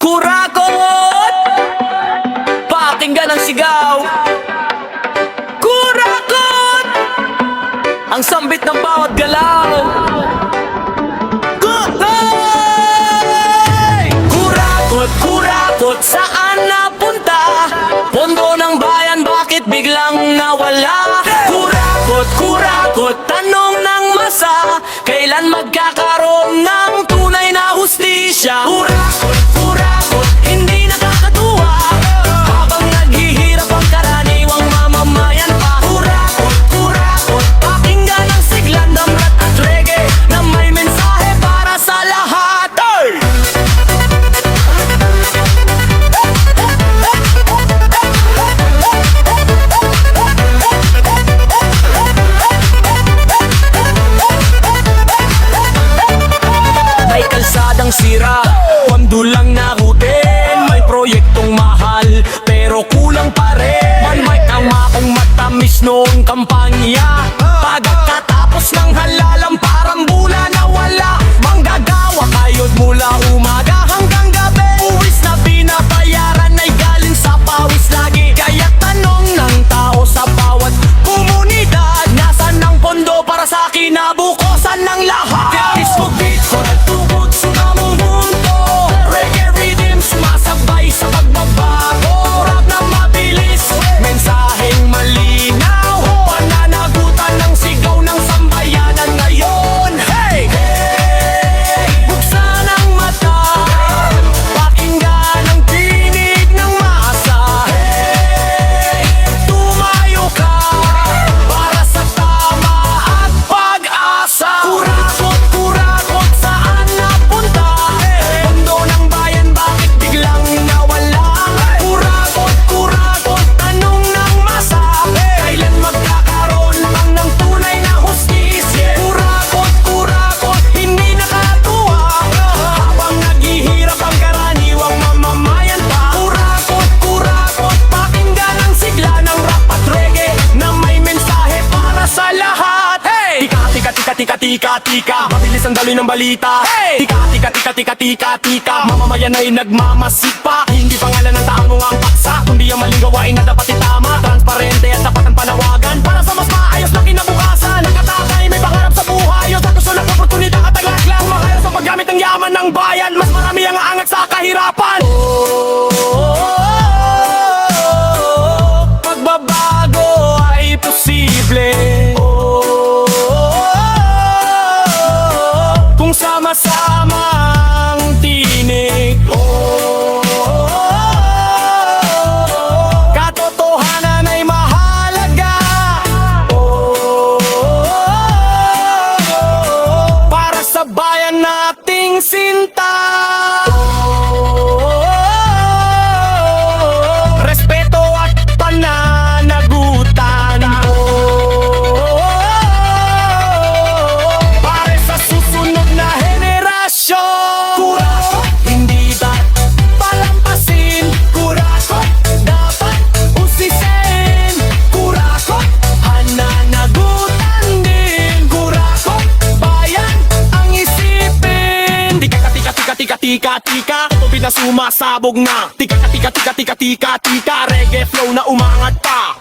Kurakot! Pakinggan ang sigaw. Kurakot! Ang sambit ng bawat galaw. Hey! Kurakot, kurakot, saan napunta? Pondo ng bayan, bakit biglang nawala? Kurakot, kurakot, tanong ng masa, kailan magkakaroon ng tunay na hustisya? Kurakot, kurakot, hindi nakakatuwa, habang naghihirap ang karaniwang mamamayan pa. Kurakot, kurakot, pakinggan ang siglan, damrat at reggae na may mensahe para sa lahat. Hey! May kalsadang sira, pondo lang nakutin. May proyektong mahal, pero kulang pa rin. May tama kong matamis noong kampanya. Pagkatapos ng halalan, parang bula na wala. Manggagawa kayo't mula umaga hanggang gabi. Uwis na binabayaran ay galing sa pawis lagi. Kaya tanong ng tao sa bawat komunidad, nasan ang pondo para sa kinabukasan ng lahat? Disco beat ko nagtugod, sumamong mundo. Reggae rhythm sumasabay sa pagbabago. Rap na mabilis, mensaheng malinaw, pananagutan ng sigaw ng sambayanan ngayon. Hey! Hey! Buksan ang mata, pakinggan ang tinig ng masa. Hey! Tumayo ka para sa tama at pag-asa. Kurakot, kurakot, saan napunta? Pondo ng bayan, bakit biglang nawala? Kurakot, kurakot, tanong ng masa, kailan magkakaroon bang ng tunay na hustisya? Kurakot, kurakot, hindi nakatuwa, habang naghihirap ang karaniwang mamamayan pa. Kurakot, kurakot, pakinggan ang sigla ng rap at reggae na may mensahe para sa lahat. Hey! Tika, tika, tika, tika, tika, tika, mabilis ang daloy ng balita. Hey! Tika, tika, tika, tika, tika, tika, mamamayan ay nagmamasipa. Hindi pangalan ng taong ang paksa, kundi ang maling gawain na dapat itama. Transparente at dapat ang panawagan para sa mas maayos na kinabukasan. Nakatakay, may pangarap sa buhay, o sa gusto ng oportunidad at taglakla. Kumakaya sa paggamit ng yaman ng bayan, mas marami ang aangat sa kahirapan. Pagbabago ay posible kung sama-sama ang tinig. Katotohanan ay mahalaga para sa bayan nating sinta. Respeto at pananagutan para sa susunod na henerasyon. Kurakot, hindi dapat palampasin. Kurakot, dapat usisin. Kurakot, hananagutan din. Kurakot, bayan ang isipin. Tika, tika, tika, tika, tika, tika, tubig na sumasabog na. Tika, tika, tika, tika, tika, tika, reggae flow na umangat pa.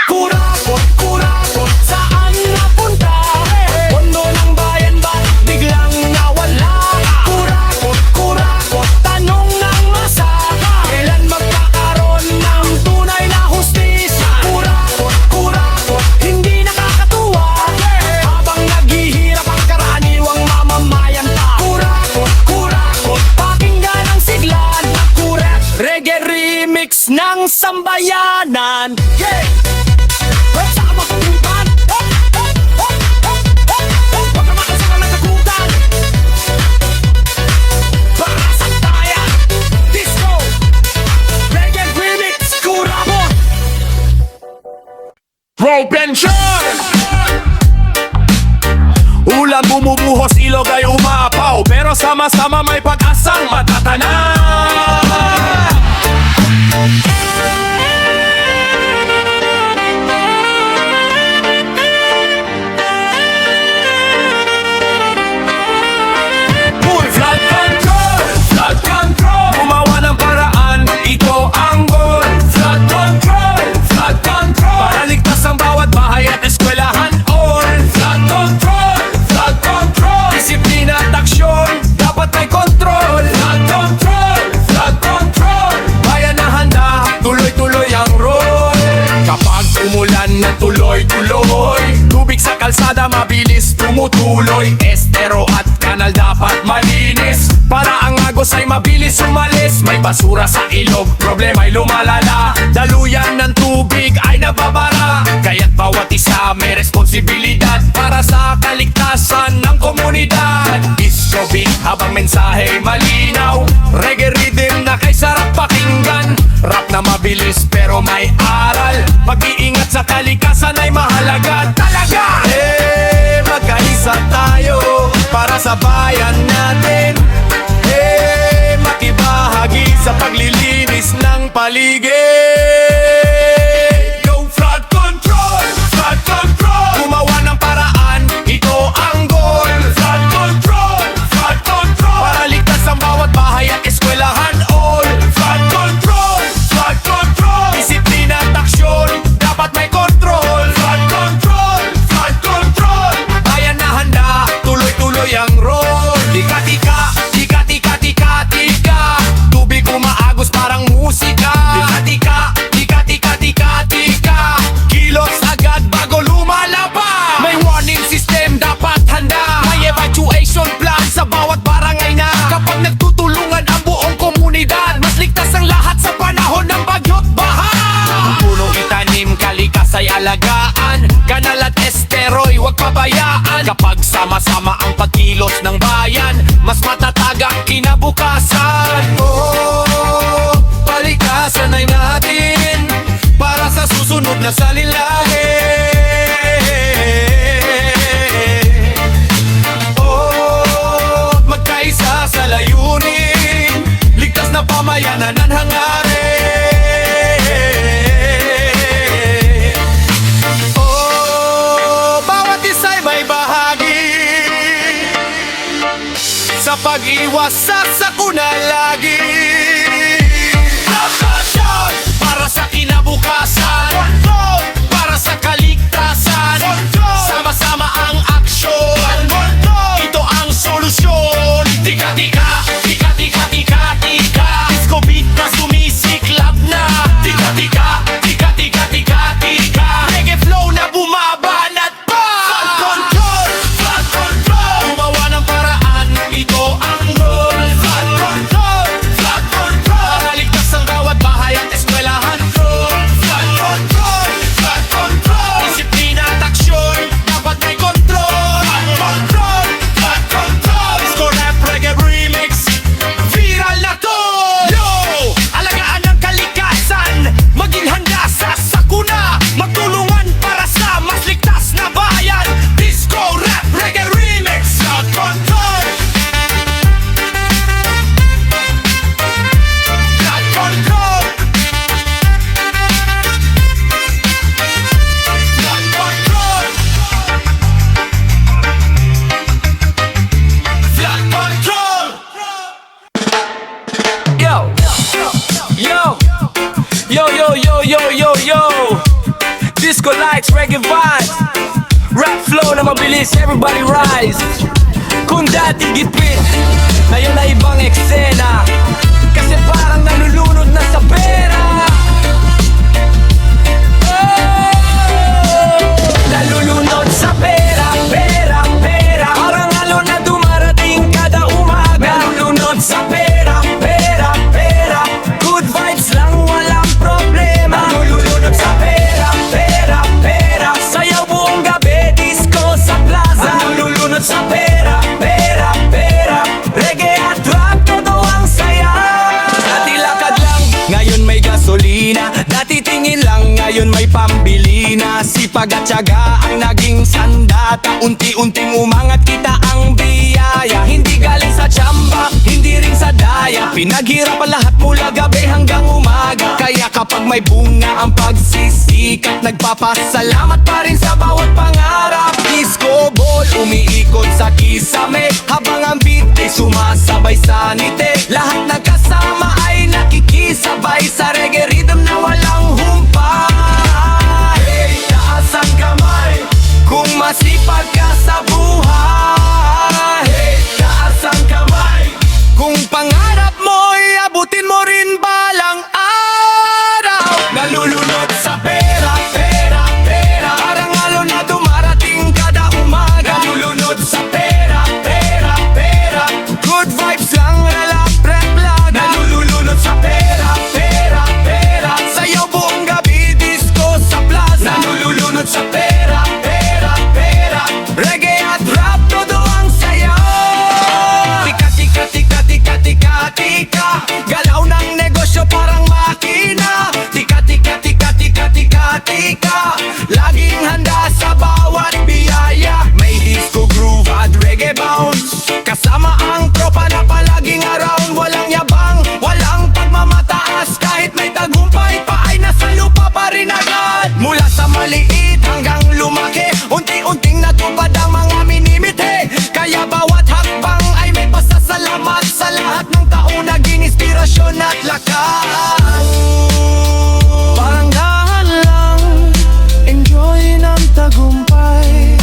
Kurakot, kurakot, saan napunta? Pondo ng bayan, bakit biglang nawala? Kurakot, kurakot, tanong ng masa, kailan magkakaroon ng tunay na hustisya? Kurakot, kurakot, hindi nakakatuwa, habang naghihirap ang karaniwang mamamayan pa. Kurakot, kurakot, pakinggan ang siglan. Kurat, reggae remix ng sambayanan. Yeah! Saan makukutan? Huwag ka makasama ng tagutan. Para sa tayan, disco, reggae remix, kurakot. Propension! Ulan bumubuhos, ilog ay umapaw, pero sama-sama may pag-asang matatanaw. kalsada mabilis tumutuloy. Estero at kanal dapat malinis para ang agos ay mabilis umalis. May basura sa ilog, problema'y lumalala. Daluyan ng tubig ay nababara, kaya't bawat isa may responsibilidad para sa kaligtasan ng komunidad. Disco beat habang mensahe malinaw, reggae rhythm na kay sarap pakinggan. Rap na mabilis pero may aral, pag-iingat sa kalikasan ay mahalaga talaga. Magkaisa tayo para sa bayan natin. Makibahagi sa paglilinis ng paligid. Go flood control, flood control. Gumawa ng paraan, ito ang goal. Flood control, flood control. Para ligtas ang bawat bahay at eskwelahan all. Flood control, flood control. Disiplina at aksyon, dapat may control. Flood control, flood control. Bayan na handa, tuloy-tuloy ang roll. Tika-tika, tika-tika, tika-tika. Tubig umaagos parang musika. Tika-tika, tika-tika, tika-tika. Kilos agad bago lumalabas. May warning system dapat handa. May evacuation plan sa bawat barangay na. Kapag nagtutulungan ang buong komunidad, mas ligtas ang lahat sa panahon ng bagyo't baha. Ang punong itanim, kalikas ay alagaan. Kanal at estero'y huwag pabayaan. Kapag sama-sama ang pagkilos ng bayan, mas matatag ang kinabukasan. Palikasan ay natin para sa susunod na salilahe. Magkaisa sa layunin, ligtas na pamayanan ang hangarin. Bawat isa'y may bahagi sa pag-iwas sa sakuna lagi. Action! Para sa kinabukasan, control! Para sa kaligtasan, control! Sama-sama ang aksyon, control! Ito ang solusyon. Tika-tika, tika-tika, tika-tika. Disco beat na sumisiklab na. Tika-tika, tika-tika, tika-tika. Reggae flow na bumabanat pa. Flood control, flood control. Gumawa ng paraan, ito ang goal. Flood control, flood control. Para ligtas ang bawat bahay at eskwelahan. Flood control, flood control. Disiplina at aksyon, dapat may control. Flood control, flood control. Disco rap reggae remix, viral na to. Yo! Alagaan ang kalikasan, maging handa sa sakuna. Magtulungan para sa mas ligtas na bayan. Disco rap reggae remix, flood control. Flood control. Flood control. Flood control. Yo, yo, yo, yo, yo, yo, yo, yo. Disco lights, reggae vibes. Rap flow na mabilis, everybody rise. Kung dati gitpit, ngayon na ibang eksena. Kasi parang nalulunod na sa pera. Nalulunod sa pera, pera, pera. Parang alon na dumarating kada umaga. Nalulunod sa pera, pera, pera. Good vibes lang, walang problema. Nalulunod sa pera, pera, pera. Sayaw buong gabi, disco sa plaza. Nalulunod sa pera, pera, pera. Reggae at rap, todo ang saya. Dati lakad lang, ngayon may gasolina. Dati tingin lang, ngayon may pambili na. Sipag at tiyaga ang naging sandata. Unti-unting umangat kita ang biyaya. Hindi galing sa tsamba, hindi rin sa daya. Pinaghirapan lahat mula gabi hanggang umaga. Kaya kapag may bunga ang pagsisikat, nagpapasalamat pa rin sa bawat pangarap. Disco ball, umiikot sa kisame. Habang ang beat ay sumasabay sa nite. Lahat ng kasama ay nakikisabay sa reggae rhythm na walang humpay. Taas ang kamay kung masipag ka sa buhay. Taas ang kamay kung pangarap mo'y abutin mo rin balang araw. Nalulunod sa pera, pera, pera. Parang alon na dumarating kada umaga. muling natupad ang mga minimiti. Kaya bawat hakbang ay may pasasalamat sa lahat ng taong naging inspirasyon at lakas. Parang dahan lang, enjoy ng tagumpay.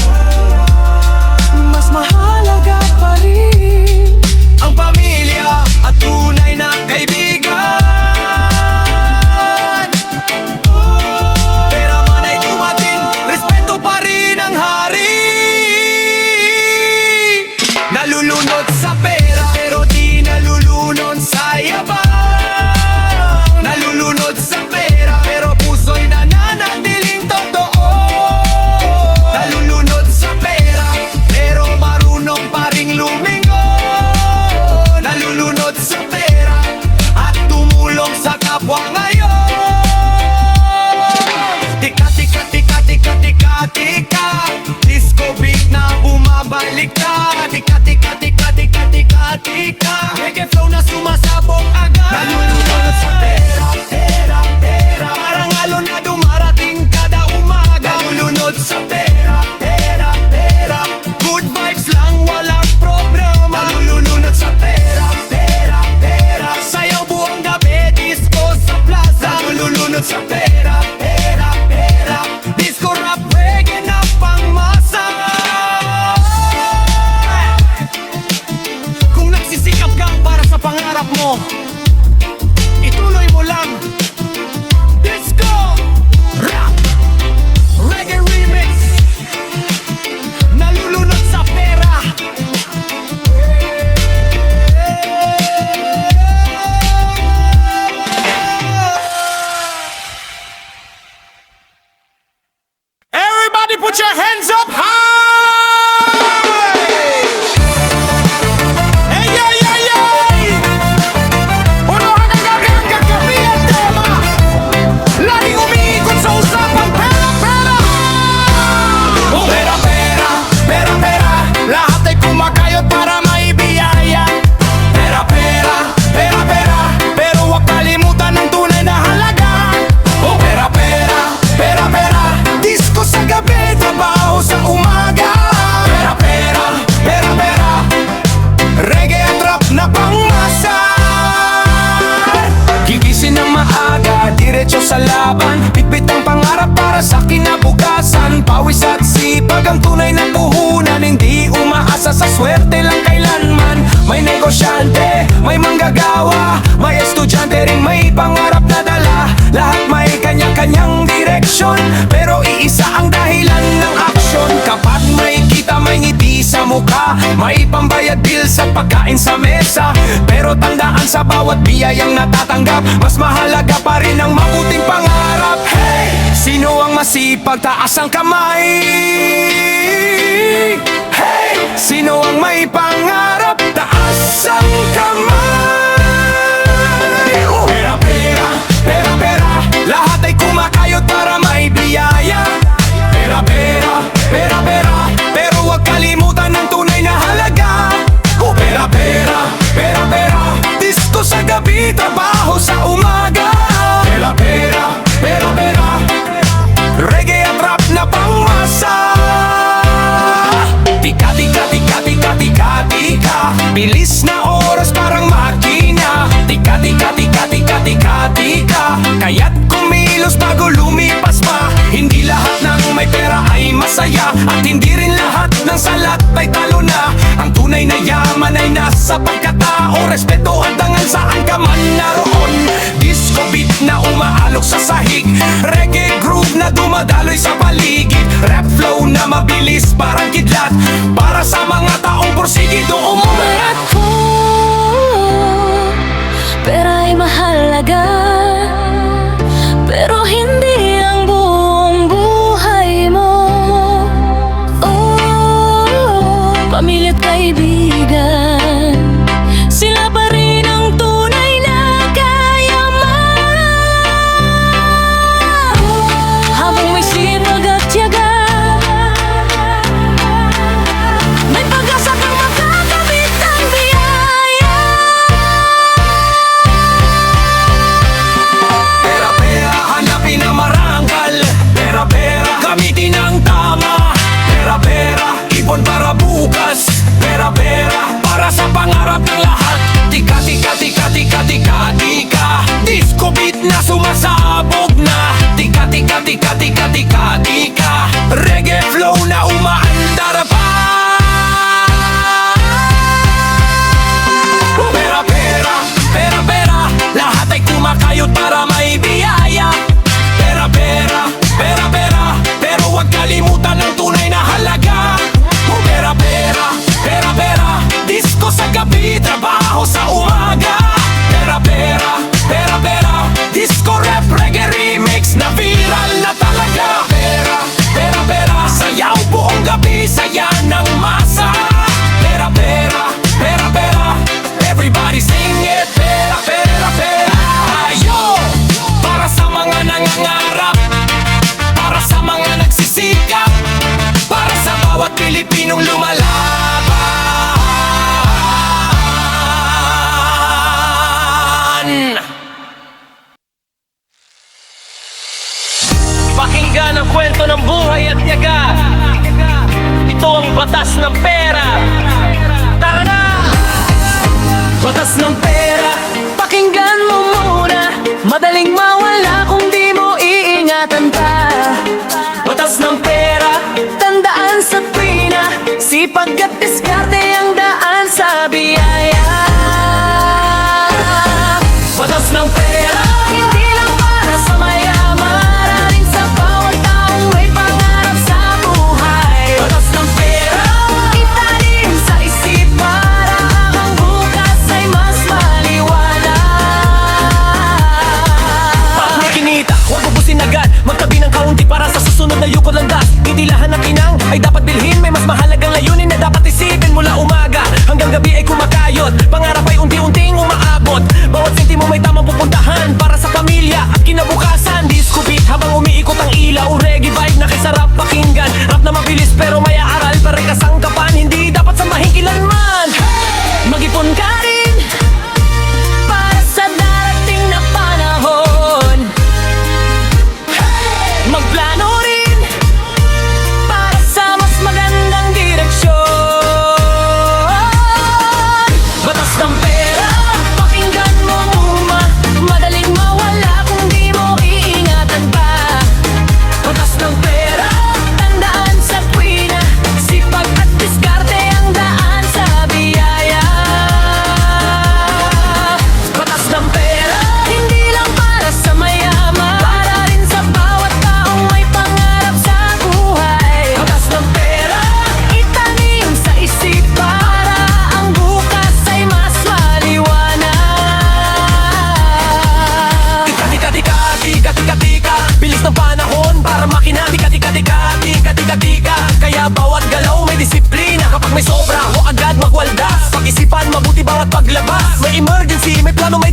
Mas mahalaga pa rin ang pamilya at tunay na kaibigan. Pera man ay dumating, respeto pa rin ang hari. Nalulunod sa pera pero di nalulunod sa yabang. Nalulunod sa pera pero puso'y nananatiling totoo. Nalulunod sa pera pero marunong pa ring lumingon. Nalulunod sa pera at tumulong sa kapwa ngayon. Tika, tika, tika, tika, tika, tika, disco beat na bumabalik na. Tika, tika, tika, tika, tika, tika, reggae flow na sumasabog agad. Nalulunod sa pera, pera, pera, parang alon na dumarating kada umaga. Nalulunod sa pera, pera, pera, good vibes lang, walang problema. Nalulunod sa pera, pera, pera, sayaw buong gabi, disco sa plaza. Nalulunod sa pera, pera, pera, disco rap, reggae na pangmasa. Kung nagsisikap ka para sa pangarap mo, ituloy mo lang. Disco rap, reggae remix, nalulunod sa pera. Everybody put your hands up high! Hey, yeah, yeah, yeah! Uno hanggang gabi ang tema, laging umiikot sa usapang pera, pera! Oh, pera, pera, pera, pera, lahat ay kumakayod para maibiyaya. Pera, pera, pera, pera, pero huwag kalimutan ang tunay na halaga. Oh, pera, pera, pera, pera, disco sa gabi, trabaho sa umaga. Pera, pera, pera, pera, reggae at rap na pangmasa. Gigising ng maaga, diretso sa laban, bitbit ang pangarap para sa kinabukasan. Pawis at sipag ang tunay na puhunan, hindi umaasa sa swerte lang kailanman. May negosyante, may manggagawa, may estudyante ring may pangarap na dala. Lahat may kanya-kanyang direksyon, pero iisa ang dahilan ng aksyon. Kapag may kita, may ngiti sa mukha, may pambayad bill sa pagkain sa mesa. Pero tandaan, sa bawat biyayang natatanggap, mas mahalaga pa rin ang mabuting pangarap. Hey! Sino ang masipag? Taas ang kamay. Hey! Sino ang may pangarap? Taas ang kamay. Pera, pera, pera, pera, lahat ay kumakayod para may biyaya. Pera, pera, pera, pera, pero huwag kalimutan ang tunay na halaga. Oh, pera, pera, pera, pera, disco sa gabi, trabaho sa umaga. Pera, pera, pera, pera, reggae at rap na pangmasa. Tika, tika, tika, tika, tika, tika, bilis na oras parang makina. Tika, tika, tika, tika, tika, tika, kaya't kumilos bago lumipas pa. Hindi lahat ng may pera ay masaya, at hindi rin lahat ng salat ay talo na. Ang tunay na yaman ay nasa pagkatao, respeto at dangal saan ka man naroon. Disco beat na umaalok sa sahig, reggae groove na dumadaloy sa paligid, rap flow na mabilis parang kidlat, para sa mga taong porsigido Umalat umulat. ko, pera'y mahalaga, pero hindi ang buong buhay mo. Oh, pamilya at kaibigan, sila pa rin ang tunay na kayaman. Habang may sipag at tiyaga, may pag-asa kang makakamit ang biyaya. Pera, pera, hanapin ang marangkal. Pera, pera, gamitin ang tama. Pera, pera, tika, tika, tika, tika. Reggae flow na umaandar pa. Pera, pera, pera, pera, lahat ay kumakayot para may biyaya. Pera, pera, pera, pera, pero huwag kalimutan ang tunay na halaga. Pera, pera, pera, pera, disco sa gabi, trabaho sa umaga. Pera, pera, pera, pera, disco rap, reggae remix na viral na talaga. Pera, pera, pera, sayaw buong gabi, saya ng masa. Pera, pera, pera, pera, everybody sing it. Pera, pera, pera, ayo. Para sa mga nangangarap, para sa mga nagsisikap, para sa bawat Pilipinong lumalaban. Pakinggan ang kwento ng buhay at tiyaga. Ito ang batas ng pera. Tara na! Batas ng pera. Pakinggan mo muna, madaling mawala kung di mo iingatan pa. Batas ng pera. Tandaan sa tuwina, sipag at diskarte ang daan sa biyaya. Batas ng pera. Hindi lang para sa mayaman, rin sa bawat taong may pangarap sa buhay. Batas ng pera. Itanim sa isip para ang bukas ay mas maliwanag. Pag may kinita, huwag ubusin agad. Magtabi ng kaunti para sa susunod na yuko landas. Titilahan ng inang ay dapat bilhin. May mas mahalagang layunin na dapat isipin. Mula umaga hanggang gabi ay kumakayot. Pangarap ay unti-unting umaabot. Bawat sentimo may tamang pupuntahan para sa pamilya at kinabukasan. Disco beat habang umiikot ang ilaw. Reggae vibe na kisarap pakinggan. Rap na mabilis pero may aaral pa rin kasangkapan. Hindi dapat samahin kilanman. Mag-ipon ka rin para sa darating na panahon. Magplano rin para sa mas magandang direksyon. Batas ng pera. Pakinggan mo muna, madaling mawala kung di mo iingatan pa. Batas ng pera. Tandaan sa tuwina, sipag at diskarte ang daan sa biyaya. Batas ng pera. Hindi lang para sa mayaman, para rin sa bawat taong may pangarap sa buhay. Batas ng pera. Itanim sa isip para ang bukas ay mas maliwanag. Tika, tika, tika, tika, tika, tika. Bilis ng panahon para makina. Tika, tika, tika, tika, tika, tika. Kaya bawat galaw may disiplina. Kapag may sobra, huwag agad magwaldas. Pag-isipan mabuti bawat paglabas. May emergency, may plano, may